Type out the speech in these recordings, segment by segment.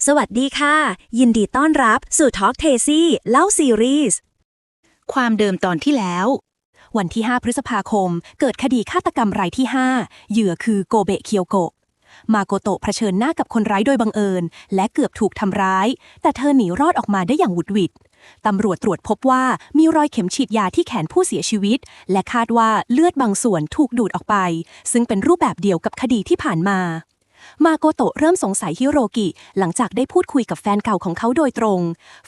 สวัสดีค่ะยินดีต้อนรับสู่ Talk Tazy เล่าซีรีส์ความเดิมตอนที่แล้ววันที่ 5 พฤษภาคมเกิดคดีฆาตกรรมรายที่ 5เหยื่อคือโกเบะเคียวโกะมาโกโตะเผชิญหน้ากับคนร้ายโดยบังเอิญและเกือบถูกทำร้ายแต่เธอหนีรอดออกมาได้อย่างหวุดหวิดตำรวจตรวจพบว่ามีรอยเข็มฉีดยาที่แขนผู้เสียชีวิตและคาดว่าเลือดบางส่วนถูกดูดออกไปซึ่งเป็นรูปแบบเดียวกับคดีที่ผ่านมามาโกโตะเริ่มสงสัยฮิโรกิหลังจากได้พูดคุยกับแฟนเก่าของเขาโดยตรง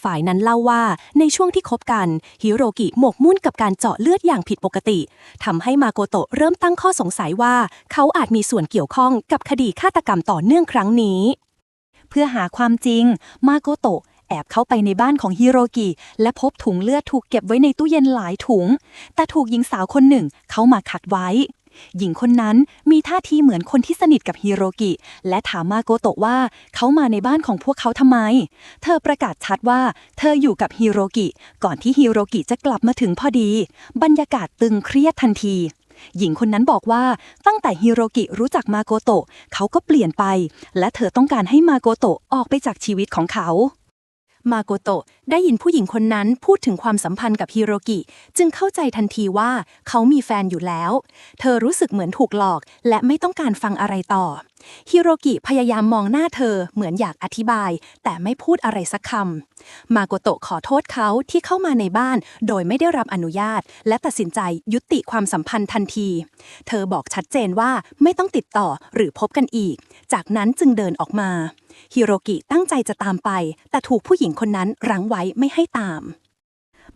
ฝ่ายนั้นเล่าว่าในช่วงที่คบกันฮิโรกิหมกมุ่นกับการเจาะเลือดอย่างผิดปกติทำให้มาโกโตะเริ่มตั้งข้อสงสัยว่าเขาอาจมีส่วนเกี่ยวข้องกับคดีฆาตกรรมต่อเนื่องครั้งนี้เพื่อหาความจริงมาโกโตะแอบเข้าไปในบ้านของฮิโรกิและพบถุงเลือดถูกเก็บไว้ในตู้เย็นหลายถุงแต่ถูกหญิงสาวคนหนึ่งเข้ามาขัดไว้หญิงคนนั้นมีท่าทีเหมือนคนที่สนิทกับฮิโรกิและถามมาโกโตะว่าเขามาในบ้านของพวกเขาทำไมเธอประกาศชัดว่าเธออยู่กับฮิโรกิก่อนที่ฮิโรกิจะกลับมาถึงพอดีบรรยากาศตึงเครียดทันทีหญิงคนนั้นบอกว่าตั้งแต่ฮิโรกิรู้จักมาโกโตะเขาก็เปลี่ยนไปและเธอต้องการให้มาโกโตะออกไปจากชีวิตของเขามาโกโตะได้ยินผู้หญิงคนนั้นพูดถึงความสัมพันธ์กับฮิโรกิจึงเข้าใจทันทีว่าเขามีแฟนอยู่แล้วเธอรู้สึกเหมือนถูกหลอกและไม่ต้องการฟังอะไรต่อฮิโรกิพยายามมองหน้าเธอเหมือนอยากอธิบายแต่ไม่พูดอะไรสักคำมาโกโตะขอโทษเขาที่เข้ามาในบ้านโดยไม่ได้รับอนุญาตและตัดสินใจยุติความสัมพันธ์ทันทีเธอบอกชัดเจนว่าไม่ต้องติดต่อหรือพบกันอีกจากนั้นจึงเดินออกมาฮิโรกิตั้งใจจะตามไปแต่ถูกผู้หญิงคนนั้นรั้งไว้ไม่ให้ตาม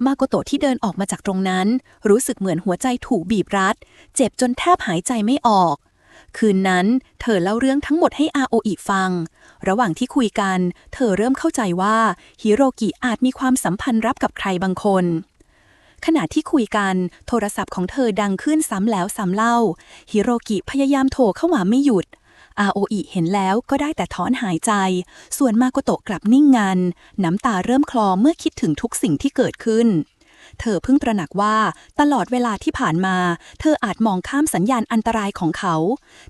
มาโกโตะที่เดินออกมาจากตรงนั้นรู้สึกเหมือนหัวใจถูกบีบรัดเจ็บจนแทบหายใจไม่ออกคืนนั้นเธอเล่าเรื่องทั้งหมดให้อาโออิฟังระหว่างที่คุยกันเธอเริ่มเข้าใจว่าฮิโรกิอาจมีความสัมพันธ์ลับกับใครบางคนขณะที่คุยกันโทรศัพท์ของเธอดังขึ้นซ้ำแล้วซ้ำเล่าฮิโรกิพยายามโทรเข้ามาไม่หยุดอาโออิเห็นแล้วก็ได้แต่ถอนหายใจส่วนมาโกโตะกลับนิ่งงันน้ำตาเริ่มคลอเมื่อคิดถึงทุกสิ่งที่เกิดขึ้นเธอเพิ่งตระหนักว่าตลอดเวลาที่ผ่านมาเธออาจมองข้ามสัญญาณอันตรายของเขา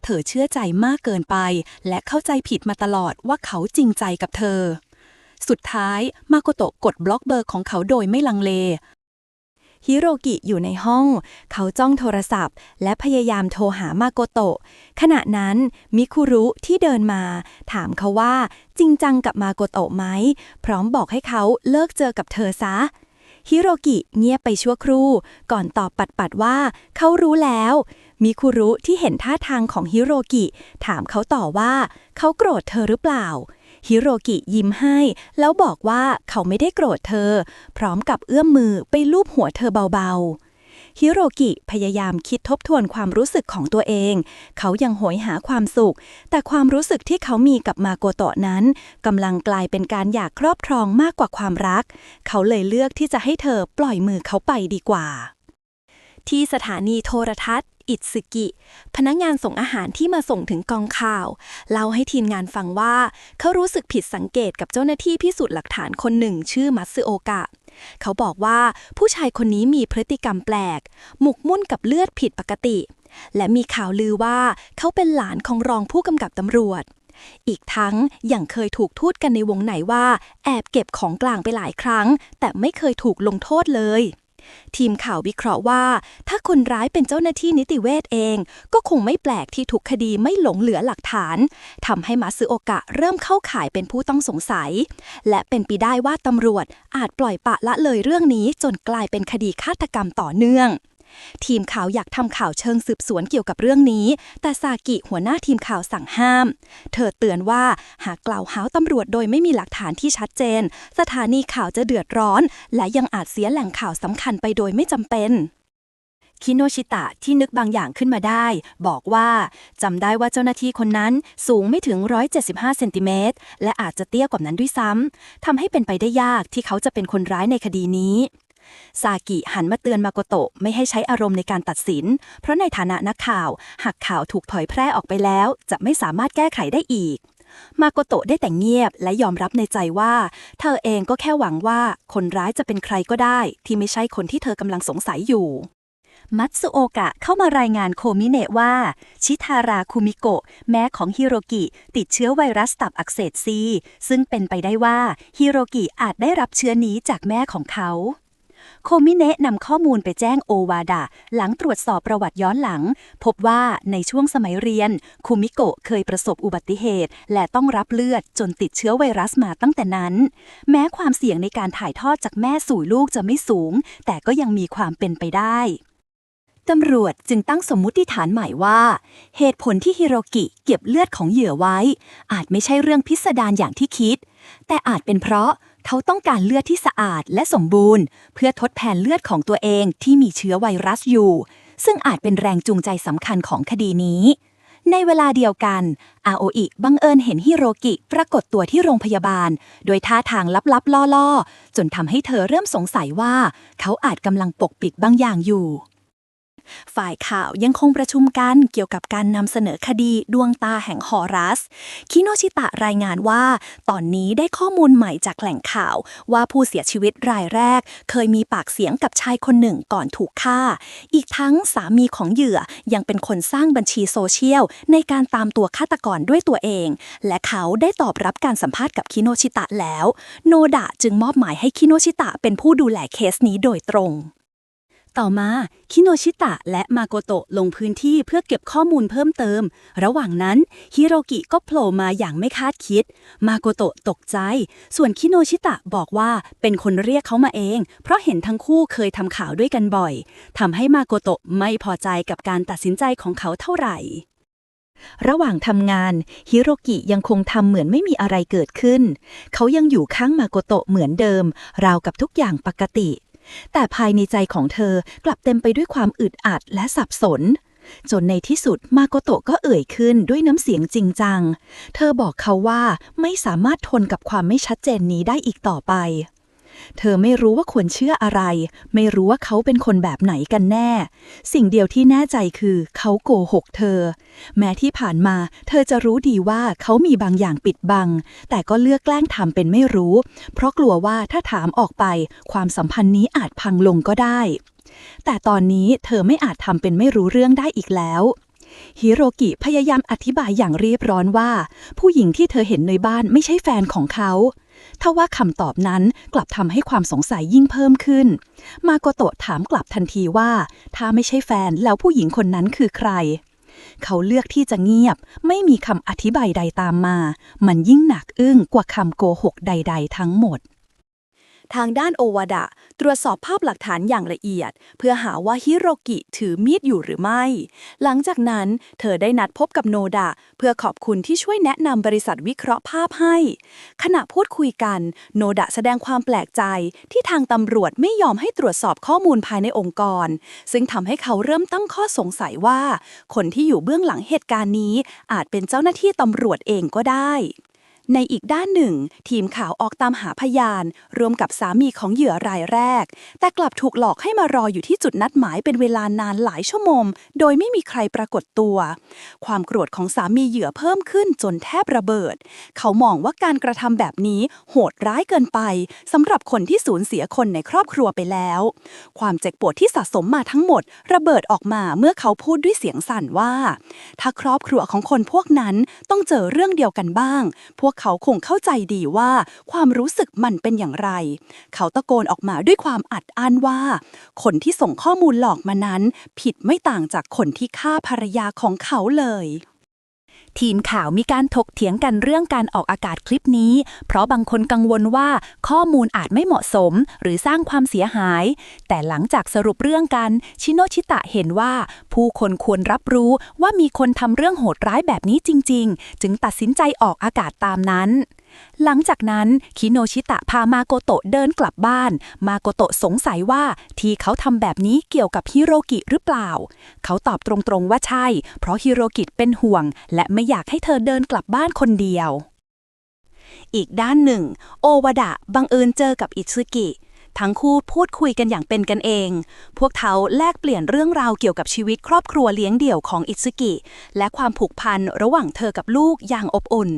เธอเชื่อใจมากเกินไปและเข้าใจผิดมาตลอดว่าเขาจริงใจกับเธอสุดท้ายมาโกโตะกดบล็อกเบอร์ของเขาโดยไม่ลังเลฮิโรกิอยู่ในห้องเขาจ้องโทรศัพท์และพยายามโทรหามาโกโตะขณะนั้นมิคุรุที่เดินมาถามเขาว่าจริงจังกับมาโกโตะไหมพร้อมบอกให้เขาเลิกเจอกับเธอซะฮิโรกิเงียบไปชั่วครู่ก่อนตอบปัดๆว่าเขารู้แล้วมิคุรุที่เห็นท่าทางของฮิโรกิถามเขาต่อว่าเขาโกรธเธอหรือเปล่าฮิโรกิยิ้มให้แล้วบอกว่าเขาไม่ได้โกรธเธอพร้อมกับเอื้อมมือไปลูบหัวเธอเบาๆฮิโรกิพยายามคิดทบทวนความรู้สึกของตัวเองเขายังโหยหาความสุขแต่ความรู้สึกที่เขามีกับมาโกโตะนั้นกำลังกลายเป็นการอยากครอบครองมากกว่าความรักเขาเลยเลือกที่จะให้เธอปล่อยมือเขาไปดีกว่าที่สถานีโทรทัศน์อิตสึกิพนักงานส่งอาหารที่มาส่งถึงกองข่าวเล่าให้ทีมงานฟังว่าเขารู้สึกผิดสังเกตกับเจ้าหน้าที่พิสูจน์หลักฐานคนหนึ่งชื่อมัตสึโอกะเขาบอกว่าผู้ชายคนนี้มีพฤติกรรมแปลกหมกมุ่นกับเลือดผิดปกติและมีข่าวลือว่าเขาเป็นหลานของรองผู้กำกับตำรวจอีกทั้งยังเคยถูกพูดกันในวงไหนว่าแอบเก็บของกลางไปหลายครั้งแต่ไม่เคยถูกลงโทษเลยทีมข่าววิเคราะห์ว่าถ้าคนร้ายเป็นเจ้าหน้าที่นิติเวชเองก็คงไม่แปลกที่ทุกคดีไม่หลงเหลือหลักฐานทำให้มัตสึโอกะเริ่มเข้าข่ายเป็นผู้ต้องสงสัยและเป็นไปได้ว่าตำรวจอาจปล่อยปละละเลยเรื่องนี้จนกลายเป็นคดีฆาตกรรมต่อเนื่องทีมข่าวอยากทำข่าวเชิงสืบสวนเกี่ยวกับเรื่องนี้แต่ซากิหัวหน้าทีมข่าวสั่งห้ามเธอเตือนว่าหากกล่าวหาตำรวจโดยไม่มีหลักฐานที่ชัดเจนสถานีข่าวจะเดือดร้อนและยังอาจเสียแหล่งข่าวสำคัญไปโดยไม่จำเป็นคิโนชิตะที่นึกบางอย่างขึ้นมาได้บอกว่าจำได้ว่าเจ้าหน้าที่คนนั้นสูงไม่ถึง175เซนติเมตรและอาจจะเตี้ยกว่านั้นด้วยซ้ำทำให้เป็นไปได้ยากที่เขาจะเป็นคนร้ายในคดีนี้ซากิหันมาเตือนมาโกโตะไม่ให้ใช้อารมณ์ในการตัดสินเพราะในฐานะนักข่าวหากข่าวถูกเผยแพร่ออกไปแล้วจะไม่สามารถแก้ไขได้อีกมาโกโตะได้แต่เงียบและยอมรับในใจว่าเธอเองก็แค่หวังว่าคนร้ายจะเป็นใครก็ได้ที่ไม่ใช่คนที่เธอกำลังสงสัยอยู่ มัตสึโอกะเข้ามารายงานโคมิเนะว่าชิทาราคุมิโกะแม่ของฮิโรกิติดเชื้อไวรัสตับอักเสบซีซึ่งเป็นไปได้ว่าฮิโรกิอาจได้รับเชื้อนี้จากแม่ของเขาโคมิเนะนำข้อมูลไปแจ้งโอวาดะหลังตรวจสอบประวัติย้อนหลังพบว่าในช่วงสมัยเรียนคุมิโกะเคยประสบอุบัติเหตุและต้องรับเลือดจนติดเชื้อไวรัสมาตั้งแต่นั้นแม้ความเสี่ยงในการถ่ายทอดจากแม่สู่ลูกจะไม่สูงแต่ก็ยังมีความเป็นไปได้ตำรวจจึงตั้งสมมุติฐานใหม่ว่าเหตุผลที่ฮิโรกิเก็บเลือดของเหยื่อไว้อาจไม่ใช่เรื่องพิสดารอย่างที่คิดแต่อาจเป็นเพราะเขาต้องการเลือดที่สะอาดและสมบูรณ์เพื่อทดแทนเลือดของตัวเองที่มีเชื้อไวรัสอยู่ซึ่งอาจเป็นแรงจูงใจสำคัญของคดีนี้ในเวลาเดียวกันอาโออิบังเอิญเห็นฮิโรกิปรากฏตัวที่โรงพยาบาลโดยท่าทางลับๆล่อๆจนทำให้เธอเริ่มสงสัยว่าเขาอาจกำลังปกปิดบางอย่างอยู่ฝ่ายข่าวยังคงประชุมกันเกี่ยวกับการนำเสนอคดีดวงตาแห่งฮอรัสคิโนชิตะรายงานว่าตอนนี้ได้ข้อมูลใหม่จากแหล่งข่าวว่าผู้เสียชีวิตรายแรกเคยมีปากเสียงกับชายคนหนึ่งก่อนถูกฆ่าอีกทั้งสามีของเหยื่อยังเป็นคนสร้างบัญชีโซเชียลในการตามตัวฆาตกรด้วยตัวเองและเขาได้ตอบรับการสัมภาษณ์กับคิโนชิตะแล้วโนดะจึงมอบหมายให้คิโนชิตะเป็นผู้ดูแลเคสนี้โดยตรงต่อมาคิโนชิตะและมาโกโตะลงพื้นที่เพื่อเก็บข้อมูลเพิ่มเติมระหว่างนั้นฮิโรกิก็โผล่มาอย่างไม่คาดคิดมาโกโตะตกใจส่วนคิโนชิตะบอกว่าเป็นคนเรียกเขามาเองเพราะเห็นทั้งคู่เคยทำข่าวด้วยกันบ่อยทำให้มาโกโตะไม่พอใจกับการตัดสินใจของเขาเท่าไหร่ระหว่างทำงานฮิโรกิยังคงทำเหมือนไม่มีอะไรเกิดขึ้นเขายังอยู่ข้างมาโกโตะเหมือนเดิมราวกับทุกอย่างปกติแต่ภายในใจของเธอกลับเต็มไปด้วยความอึดอัดและสับสนจนในที่สุดมาโกโตะก็เอ่ยขึ้นด้วยน้ำเสียงจริงจังเธอบอกเขาว่าไม่สามารถทนกับความไม่ชัดเจนนี้ได้อีกต่อไปเธอไม่รู้ว่าควรเชื่ออะไรไม่รู้ว่าเขาเป็นคนแบบไหนกันแน่สิ่งเดียวที่แน่ใจคือเขาโกหกเธอแม้ที่ผ่านมาเธอจะรู้ดีว่าเขามีบางอย่างปิดบังแต่ก็เลือกแกล้งทำเป็นไม่รู้เพราะกลัวว่าถ้าถามออกไปความสัมพันธ์นี้อาจพังลงก็ได้แต่ตอนนี้เธอไม่อาจทำเป็นไม่รู้เรื่องได้อีกแล้วฮิโรกิพยายามอธิบายอย่างรีบร้อนว่าผู้หญิงที่เธอเห็นในบ้านไม่ใช่แฟนของเขาทว่าคำตอบนั้นกลับทำให้ความสงสัยยิ่งเพิ่มขึ้นมาโกโตะถามกลับทันทีว่าถ้าไม่ใช่แฟนแล้วผู้หญิงคนนั้นคือใครเขาเลือกที่จะเงียบไม่มีคำอธิบายใดตามมามันยิ่งหนักอึ้งกว่าคำโกหกใดๆทั้งหมดทางด้านโอวาดะตรวจสอบภาพหลักฐานอย่างละเอียดเพื่อหาว่าฮิโรกิถือมีดอยู่หรือไม่หลังจากนั้นเธอได้นัดพบกับโนดะเพื่อขอบคุณที่ช่วยแนะนำบริษัทวิเคราะห์ภาพให้ขณะพูดคุยกันโนดะแสดงความแปลกใจที่ทางตำรวจไม่ยอมให้ตรวจสอบข้อมูลภายในองค์กรซึ่งทำให้เขาเริ่มตั้งข้อสงสัยว่าคนที่อยู่เบื้องหลังเหตุการณ์นี้อาจเป็นเจ้าหน้าที่ตำรวจเองก็ได้ในอีกด้านหนึ่งทีมข่าวออกตามหาพยานรวมกับสามีของเหยื่อรายแรกแต่กลับถูกหลอกให้มารออยู่ที่จุดนัดหมายเป็นเวลานานหลายชั่วโมงโดยไม่มีใครปรากฏตัวความโกรธของสามีเหยื่อเพิ่มขึ้นจนแทบระเบิดเขามองว่าการกระทำแบบนี้โหดร้ายเกินไปสำหรับคนที่สูญเสียคนในครอบครัวไปแล้วความเจ็บปวดที่สะสมมาทั้งหมดระเบิดออกมาเมื่อเขาพูดด้วยเสียงสั่นว่าถ้าครอบครัวของคนพวกนั้นต้องเจอเรื่องเดียวกันบ้างพวกเขาคงเข้าใจดีว่าความรู้สึกมันเป็นอย่างไรเขาตะโกนออกมาด้วยความอัดอั้นว่าคนที่ส่งข้อมูลหลอกมานั้นผิดไม่ต่างจากคนที่ฆ่าภรรยาของเขาเลยทีมข่าวมีการถกเถียงกันเรื่องการออกอากาศคลิปนี้เพราะบางคนกังวลว่าข้อมูลอาจไม่เหมาะสมหรือสร้างความเสียหายแต่หลังจากสรุปเรื่องกันชิโนชิตะเห็นว่าผู้คนควรรับรู้ว่ามีคนทำเรื่องโหดร้ายแบบนี้จริงๆจึงตัดสินใจออกอากาศตามนั้นหลังจากนั้นคิโนชิตะพามาโกโตะเดินกลับบ้านมาโกโตะสงสัยว่าที่เขาทำแบบนี้เกี่ยวกับฮิโรกิหรือเปล่าเขาตอบตรงๆว่าใช่เพราะฮิโรกิเป็นห่วงและไม่อยากให้เธอเดินกลับบ้านคนเดียวอีกด้านหนึ่งโอวาดะบังเอิญเจอกับอิซึกิทั้งคู่พูดคุยกันอย่างเป็นกันเองพวกเขาแลกเปลี่ยนเรื่องราวเกี่ยวกับชีวิตครอบครัวเลี้ยงเดี่ยวของอิซึกิและความผูกพันระหว่างเธอกับลูกอย่างอบอุ่น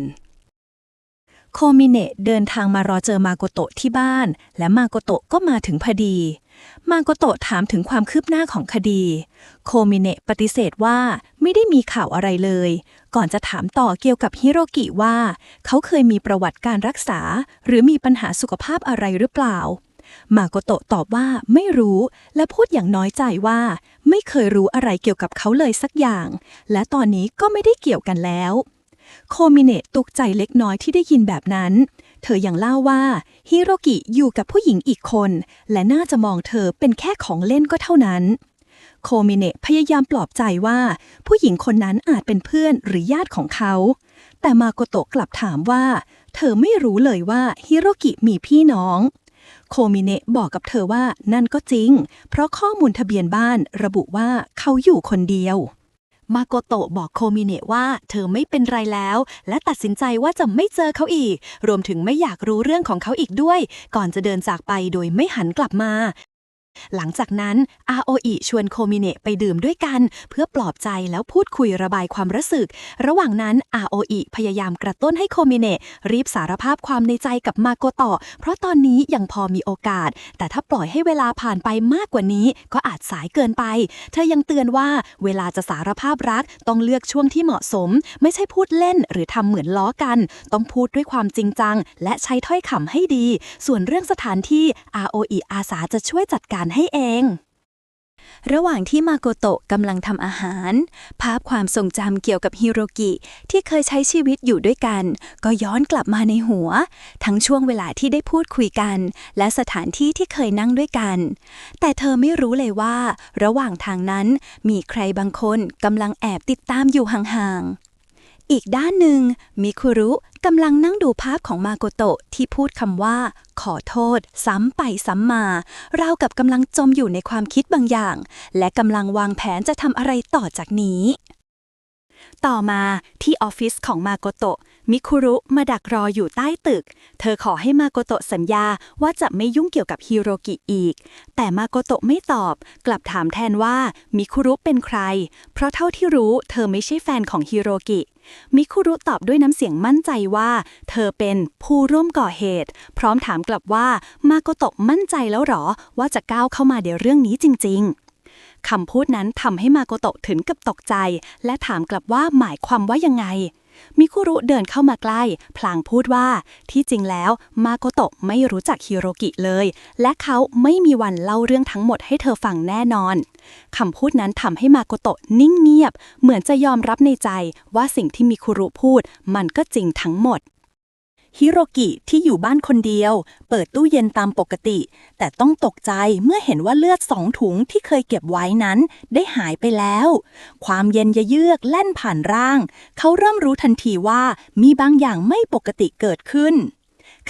โคมิเนะเดินทางมารอเจอมาโกโตะที่บ้านและมาโกโตะก็มาถึงพอดีมาโกโตะถามถึงความคืบหน้าของคดีโคมิเนะปฏิเสธว่าไม่ได้มีข่าวอะไรเลยก่อนจะถามต่อเกี่ยวกับฮิโรกิว่าเขาเคยมีประวัติการรักษาหรือมีปัญหาสุขภาพอะไรหรือเปล่ามาโกโตะตอบว่าไม่รู้และพูดอย่างน้อยใจว่าไม่เคยรู้อะไรเกี่ยวกับเขาเลยสักอย่างและตอนนี้ก็ไม่ได้เกี่ยวกันแล้วโคมิเนะตกใจเล็กน้อยที่ได้ยินแบบนั้นเธอยังเล่าว่าฮิโรกิอยู่กับผู้หญิงอีกคนและน่าจะมองเธอเป็นแค่ของเล่นก็เท่านั้นโคมิเนะพยายามปลอบใจว่าผู้หญิงคนนั้นอาจเป็นเพื่อนหรือญาติของเขาแต่มาโกโตะกลับถามว่าเธอไม่รู้เลยว่าฮิโรกิมีพี่น้องโคมิเนะบอกกับเธอว่านั่นก็จริงเพราะข้อมูลทะเบียนบ้านระบุว่าเขาอยู่คนเดียวมาโกโตะบอกโคมิเนะว่าเธอไม่เป็นไรแล้วและตัดสินใจว่าจะไม่เจอเขาอีกรวมถึงไม่อยากรู้เรื่องของเขาอีกด้วยก่อนจะเดินจากไปโดยไม่หันกลับมาหลังจากนั้นอาโออิชวนโคมิเนะไปดื่มด้วยกันเพื่อปลอบใจแล้วพูดคุยระบายความรู้สึกระหว่างนั้นอาโออิพยายามกระตุ้นให้โคมิเนะรีบสารภาพความในใจกับมาโกโตะเพราะตอนนี้ยังพอมีโอกาสแต่ถ้าปล่อยให้เวลาผ่านไปมากกว่านี้ก็อาจสายเกินไปเธอยังเตือนว่าเวลาจะสารภาพรักต้องเลือกช่วงที่เหมาะสมไม่ใช่พูดเล่นหรือทำเหมือนล้อกันต้องพูดด้วยความจริงจังและใช้ถ้อยคำให้ดีส่วนเรื่องสถานที่อาโออิอาสาจะช่วยจัดการให้เองระหว่างที่มาโกโตะกำลังทำอาหารภาพความทรงจำเกี่ยวกับฮิโรกิที่เคยใช้ชีวิตอยู่ด้วยกันก็ย้อนกลับมาในหัวทั้งช่วงเวลาที่ได้พูดคุยกันและสถานที่ที่เคยนั่งด้วยกันแต่เธอไม่รู้เลยว่าระหว่างทางนั้นมีใครบางคนกำลังแอบติดตามอยู่ห่างๆอีกด้านหนึ่งมิคุรุกำลังนั่งดูภาพของมาโกโตะที่พูดคำว่าขอโทษซ้ำไปซ้ำมาราวกับกำลังจมอยู่ในความคิดบางอย่างและกำลังวางแผนจะทำอะไรต่อจากนี้ต่อมาที่ออฟฟิศของมาโกโตะมิคุรุมาดักรออยู่ใต้ตึกเธอขอให้มาโกโตะสัญญาว่าจะไม่ยุ่งเกี่ยวกับฮิโรกิอีกแต่มาโกโตะไม่ตอบกลับถามแทนว่ามิคุรุเป็นใครเพราะเท่าที่รู้เธอไม่ใช่แฟนของฮิโรกิมิคุรุตอบด้วยน้ำเสียงมั่นใจว่าเธอเป็นผู้ร่วมก่อเหตุพร้อมถามกลับว่ามาโกโตะมั่นใจแล้วหรอว่าจะก้าวเข้ามาในเรื่องนี้จริงๆคำพูดนั้นทำให้มาโกโตะถึงกับตกใจและถามกลับว่าหมายความว่ายังไงมิคุรุเดินเข้ามาใกล้พลางพูดว่าที่จริงแล้วมาโกโตะไม่รู้จักฮิโรกิเลยและเขาไม่มีวันเล่าเรื่องทั้งหมดให้เธอฟังแน่นอนคำพูดนั้นทำให้มาโกโตะนิ่งเงียบเหมือนจะยอมรับในใจว่าสิ่งที่มิคุรุพูดมันก็จริงทั้งหมดฮิโรกิที่อยู่บ้านคนเดียวเปิดตู้เย็นตามปกติแต่ต้องตกใจเมื่อเห็นว่าเลือด2 ถุงที่เคยเก็บไว้นั้นได้หายไปแล้วความเย็นเยือกแล่นผ่านร่างเขาเริ่มรู้ทันทีว่ามีบางอย่างไม่ปกติเกิดขึ้น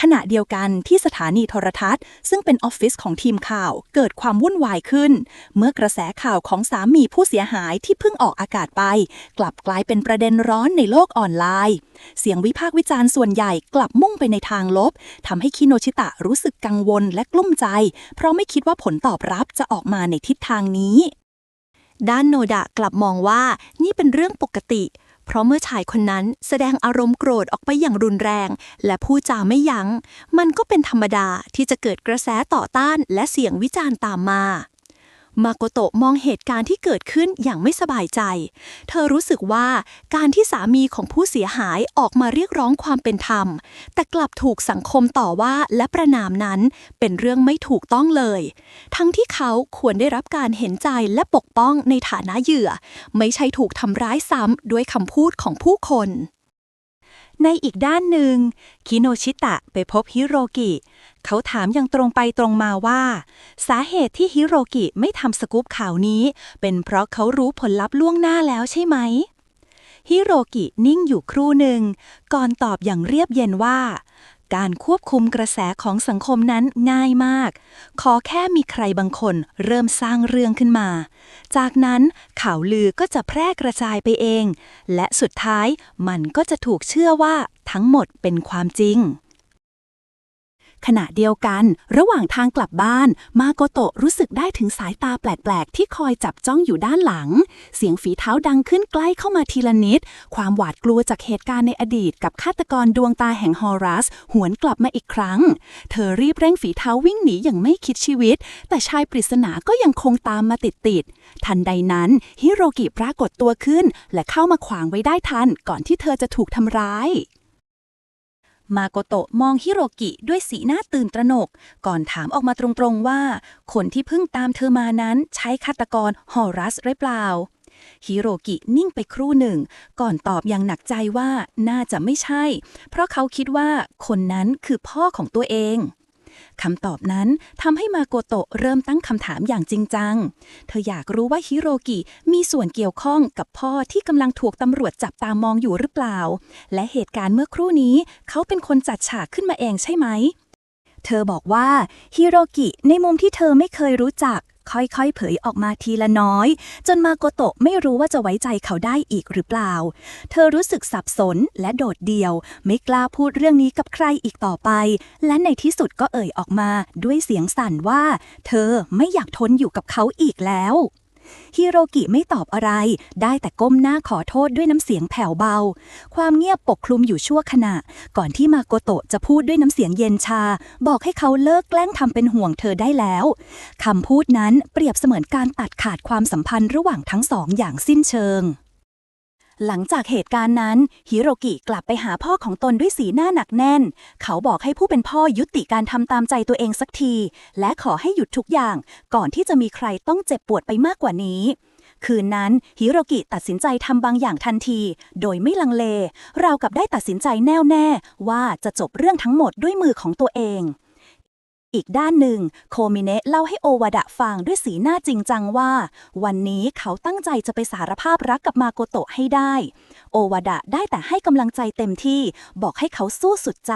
ขณะเดียวกันที่สถานีโทรทัศน์ซึ่งเป็นออฟฟิศของทีมข่าวเกิดความวุ่นวายขึ้นเมื่อกระแสข่าวของสามีผู้เสียหายที่เพิ่งออกอากาศไปกลับกลายเป็นประเด็นร้อนในโลกออนไลน์เสียงวิพากษ์วิจารณ์ส่วนใหญ่กลับมุ่งไปในทางลบทำให้คิโนชิตะรู้สึกกังวลและกลุ้มใจเพราะไม่คิดว่าผลตอบรับจะออกมาในทิศทางนี้ด้านโนดะกลับมองว่านี่เป็นเรื่องปกติเพราะเมื่อชายคนนั้นแสดงอารมณ์โกรธออกไปอย่างรุนแรงและพูดจาไม่ยั้งมันก็เป็นธรรมดาที่จะเกิดกระแสต่อต้านและเสียงวิจารณ์ตามมามาโกโตะมองเหตุการณ์ที่เกิดขึ้นอย่างไม่สบายใจเธอรู้สึกว่าการที่สามีของผู้เสียหายออกมาเรียกร้องความเป็นธรรมแต่กลับถูกสังคมต่อว่าและประณามนั้นเป็นเรื่องไม่ถูกต้องเลยทั้งที่เขาควรได้รับการเห็นใจและปกป้องในฐานะเหยื่อไม่ใช่ถูกทำร้ายซ้ำด้วยคำพูดของผู้คนในอีกด้านหนึ่งคิโนชิตะไปพบฮิโรกิเขาถามอย่างตรงไปตรงมาว่าสาเหตุที่ฮิโรกิไม่ทำสกู๊ปข่าวนี้เป็นเพราะเขารู้ผลลัพธ์ล่วงหน้าแล้วใช่ไหมฮิโรกินิ่งอยู่ครู่หนึ่งก่อนตอบอย่างเรียบเย็นว่าการควบคุมกระแสของสังคมนั้นง่ายมากขอแค่มีใครบางคนเริ่มสร้างเรื่องขึ้นมาจากนั้นข่าวลือก็จะแพร่กระจายไปเองและสุดท้ายมันก็จะถูกเชื่อว่าทั้งหมดเป็นความจริง ขณะเดียวกันระหว่างทางกลับบ้านมาโกโตะรู้สึกได้ถึงสายตาแปลกๆที่คอยจับจ้องอยู่ด้านหลังเสียงฝีเท้าดังขึ้นใกล้เข้ามาทีละนิดความหวาดกลัวจากเหตุการณ์ในอดีตกับฆาตกรดวงตาแห่งฮอรัสหวนกลับมาอีกครั้งเธอรีบเร่งฝีเท้าวิ่งหนีอย่างไม่คิดชีวิตแต่ชายปริศนาก็ยังคงตามมาติดๆทันใดนั้นฮิโรกิปรากฏตัวขึ้นและเข้ามาขวางไว้ได้ทันก่อนที่เธอจะถูกทำร้ายมาโกโตะมองฮิโรกิด้วยสีหน้าตื่นตระหนกก่อนถามออกมาตรงๆว่าคนที่เพิ่งตามเธอมานั้นใช้ฆาตกรฮอรัสหรือเปล่าฮิโรกินิ่งไปครู่หนึ่งก่อนตอบอย่างหนักใจว่าน่าจะไม่ใช่เพราะเขาคิดว่าคนนั้นคือพ่อของตัวเองคำตอบนั้นทำให้มาโกโตะเริ่มตั้งคำถามอย่างจริงจังเธออยากรู้ว่าฮิโรกิมีส่วนเกี่ยวข้องกับพ่อที่กำลังถูกตำรวจจับตามองอยู่หรือเปล่าและเหตุการณ์เมื่อครู่นี้เขาเป็นคนจัดฉากขึ้นมาเองใช่ไหมเธอบอกว่าฮิโรกิในมุมที่เธอไม่เคยรู้จักค่อยๆเผยออกมาทีละน้อยจนมาโกโตะไม่รู้ว่าจะไว้ใจเขาได้อีกหรือเปล่าเธอรู้สึกสับสนและโดดเดี่ยวไม่กล้าพูดเรื่องนี้กับใครอีกต่อไปและในที่สุดก็เอ่ยออกมาด้วยเสียงสั่นว่าเธอไม่อยากทนอยู่กับเขาอีกแล้วฮิโรกิไม่ตอบอะไรได้แต่ก้มหน้าขอโทษด้วยน้ำเสียงแผ่วเบาความเงียบปกคลุมอยู่ชั่วขณะก่อนที่มาโกโตะจะพูดด้วยน้ำเสียงเย็นชาบอกให้เขาเลิกแกล้งทำเป็นห่วงเธอได้แล้วคำพูดนั้นเปรียบเสมือนการตัดขาดความสัมพันธ์ระหว่างทั้งสองอย่างสิ้นเชิงหลังจากเหตุการณ์นั้นฮิโรกิกลับไปหาพ่อของตนด้วยสีหน้าหนักแน่นเขาบอกให้ผู้เป็นพ่อยุติการทำตามใจตัวเองสักทีและขอให้หยุดทุกอย่างก่อนที่จะมีใครต้องเจ็บปวดไปมากกว่านี้คืนนั้นฮิโรกิตัดสินใจทำบางอย่างทันทีโดยไม่ลังเลราวกับได้ตัดสินใจแน่วแน่ว่าจะจบเรื่องทั้งหมดด้วยมือของตัวเองอีกด้านหนึ่งโคมิเนะเล่าให้โอวาดะฟังด้วยสีหน้าจริงจังว่าวันนี้เขาตั้งใจจะไปสารภาพรักกับมาโกโตะให้ได้โอวาดะได้แต่ให้กำลังใจเต็มที่บอกให้เขาสู้สุดใจ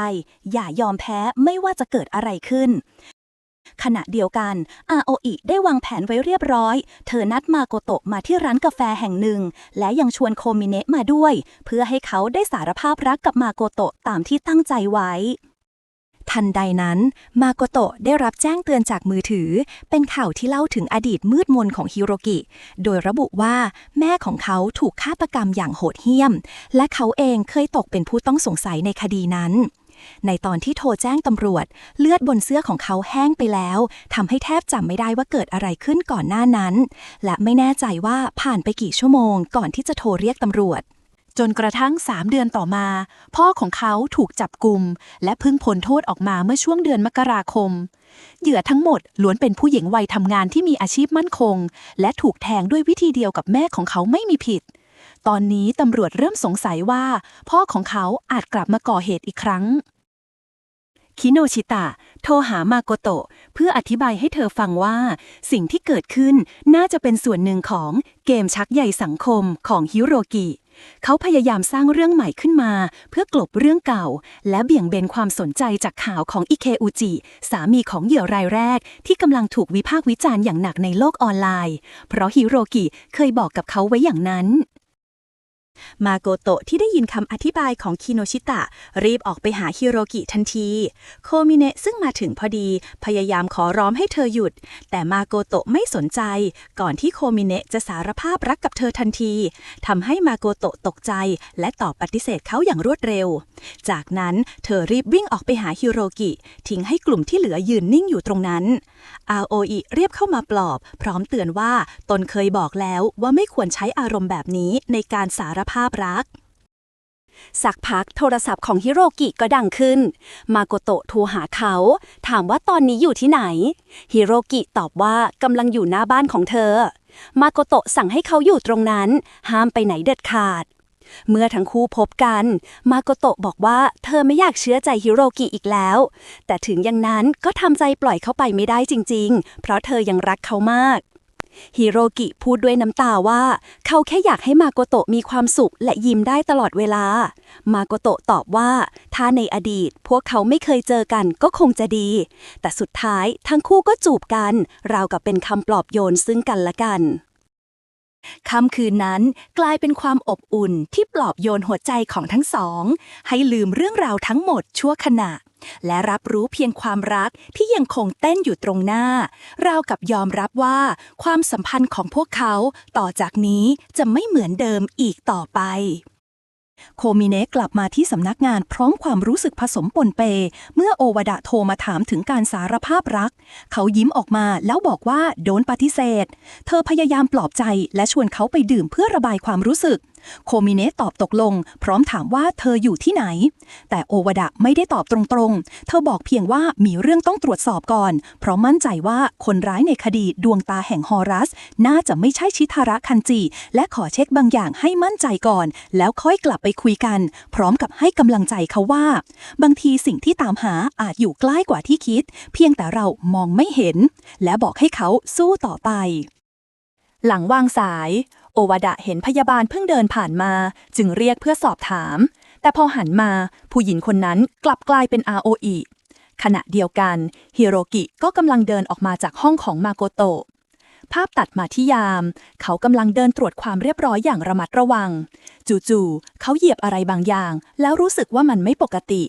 อย่ายอมแพ้ไม่ว่าจะเกิดอะไรขึ้นขณะเดียวกันอาโออิได้วางแผนไว้เรียบร้อยเธอนัดมาโกโตะมาที่ร้านกาแฟแห่งหนึ่งและยังชวนโคมิเนะมาด้วยเพื่อให้เขาได้สารภาพรักกับมาโกโตะตามที่ตั้งใจไว้ทันใดนั้นมาโกโตะได้รับแจ้งเตือนจากมือถือเป็นข่าวที่เล่าถึงอดีตมืดมนของฮิโรกิโดยระบุว่าแม่ของเขาถูกฆาตกรรมอย่างโหดเหี้ยมและเขาเองเคยตกเป็นผู้ต้องสงสัยในคดีนั้นในตอนที่โทรแจ้งตำรวจเลือดบนเสื้อของเขาแห้งไปแล้วทำให้แทบจำไม่ได้ว่าเกิดอะไรขึ้นก่อนหน้านั้นและไม่แน่ใจว่าผ่านไปกี่ชั่วโมงก่อนที่จะโทรเรียกตำรวจจนกระทั่ง3 เดือนต่อมาพ่อของเขาถูกจับกุมและเพิ่งพ้นโทษออกมาเมื่อช่วงเดือนมกราคมเหยื่อทั้งหมดล้วนเป็นผู้หญิงวัยทำงานที่มีอาชีพมั่นคงและถูกแทงด้วยวิธีเดียวกับแม่ของเขาไม่มีผิดตอนนี้ตำรวจเริ่มสงสัยว่าพ่อของเขาอาจกลับมาก่อเหตุอีกครั้งคิโนชิตะโทรหามาโกโตะเพื่ออธิบายให้เธอฟังว่าสิ่งที่เกิดขึ้นน่าจะเป็นส่วนหนึ่งของเกมชักใยสังคมของฮิโรกิเขาพยายามสร้างเรื่องใหม่ขึ้นมาเพื่อกลบเรื่องเก่าและเบี่ยงเบนความสนใจจากข่าวของอิเคอุจิสามีของเหยื่อรายแรกที่กำลังถูกวิพากษ์วิจารณ์อย่างหนักในโลกออนไลน์เพราะฮิโรกิเคยบอกกับเขาไว้อย่างนั้นมาโกโตะที่ได้ยินคำอธิบายของคิโนชิตะรีบออกไปหาฮิโรกิทันทีโคมิเนะซึ่งมาถึงพอดีพยายามขอร้อมให้เธอหยุดแต่มาโกโตะไม่สนใจก่อนที่โคมิเนะจะสารภาพรักกับเธอทันทีทำให้มาโกโตะตกใจและตอบปฏิเสธเขาอย่างรวดเร็วจากนั้นเธอรีบวิ่งออกไปหาฮิโรกิทิ้งให้กลุ่มที่เหลือยืนนิ่งอยู่ตรงนั้นอาโออิเรียบเข้ามาปลอบพร้อมเตือนว่าตนเคยบอกแล้วว่าไม่ควรใช้อารมณ์แบบนี้ในการสารภาพรักสักพักโทรศัพท์ของฮิโรกิก็ดังขึ้นมาโกโตะโทรหาเขาถามว่าตอนนี้อยู่ที่ไหนฮิโรกิตอบว่ากำลังอยู่หน้าบ้านของเธอมาโกโตะสั่งให้เขาอยู่ตรงนั้นห้ามไปไหนเด็ดขาดเมื่อทั้งคู่พบกันมาโกโตะบอกว่าเธอไม่อยากเชื่อใจฮิโรกิอีกแล้วแต่ถึงอย่างนั้นก็ทำใจปล่อยเขาไปไม่ได้จริงๆเพราะเธอยังรักเขามากฮิโรกิพูดด้วยน้ำตาว่าเขาแค่อยากให้มาโกโตะมีความสุขและยิ้มได้ตลอดเวลามาโกโตะตอบว่าถ้าในอดีตพวกเขาไม่เคยเจอกันก็คงจะดีแต่สุดท้ายทั้งคู่ก็จูบกันราวกับเป็นคำปลอบโยนซึ่งกันและกัน ค่ำคืนนั้นกลายเป็นความอบอุ่นที่ปลอบโยนหัวใจของทั้งสองให้ลืมเรื่องราวทั้งหมดชั่วขณะ และรับรู้เพียงความรักที่ยังคงเต้นอยู่ตรงหน้าราวกับยอมรับว่าความสัมพันธ์ของพวกเขาต่อจากนี้จะไม่เหมือนเดิมอีกต่อไป โคมิเนะกลับมาที่สำนักงานพร้อมความรู้สึกผสมปนเปเมื่อโอวดะโทรมาถามถึงการสารภาพรักเขายิ้มออกมาแล้วบอกว่าโดนปฏิเสธเธอพยายามปลอบใจและชวนเขาไปดื่มเพื่อระบายความรู้สึกโคมิเนะตอบตกลงพร้อมถามว่าเธออยู่ที่ไหนแต่โอวดะไม่ได้ตอบตรงๆเธอบอกเพียงว่ามีเรื่องต้องตรวจสอบก่อนเพราะมั่นใจว่าคนร้ายในคดีดวงตาแห่งฮอรัสน่าจะไม่ใช่ชิทาระคันจิและขอเช็คบางอย่างให้มั่นใจก่อนแล้วค่อยกลับไปคุยกันพร้อมกับให้กำลังใจเขาว่าบางทีสิ่งที่ตามหาอาจอยู่ใกล้กว่าที่คิดเพียงแต่เรามองไม่เห็นและบอกให้เขาสู้ต่อไปหลังวางสายโอวดะเห็นพยาบาลเพิ่งเดินผ่านมาจึงเรียกเพื่อสอบถามแต่พอหันมาผู้หญิงคนนั้นกลับกลายเป็นอาโออิขณะเดียวกันฮิโรกิก็กำลังเดินออกมาจากห้องของมาโกโตะภาพตัดมาที่ยามเขากำลังเดินตรวจความเรียบร้อยอย่างระมัดระวังจู่ๆเขาเหยียบอะไรบางอย่างแล้วรู้สึกว่ามันไม่ปกติ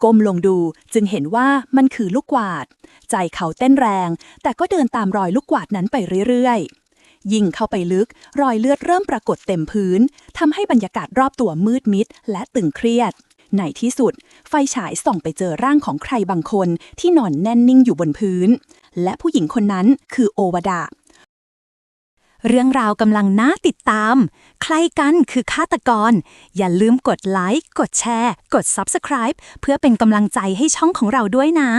ก้มลงดูจึงเห็นว่ามันคือลูกกวาดใจเขาเต้นแรงแต่ก็เดินตามรอยลูกกวาดนั้นไปเรื่อยๆยิ่งเข้าไปลึกรอยเลือดเริ่มปรากฏเต็มพื้นทำให้บรรยากาศรอบตัวมืดมิดและตึงเครียดในที่สุดไฟฉายส่องไปเจอร่างของใครบางคนที่นอนแน่นนิ่งอยู่บนพื้นและผู้หญิงคนนั้นคือโอวดะเรื่องราวกำลังน่าติดตามใครกันคือฆาตกรอย่าลืมกดไลค์กดแชร์กด Subscribe เพื่อเป็นกำลังใจให้ช่องของเราด้วยนะ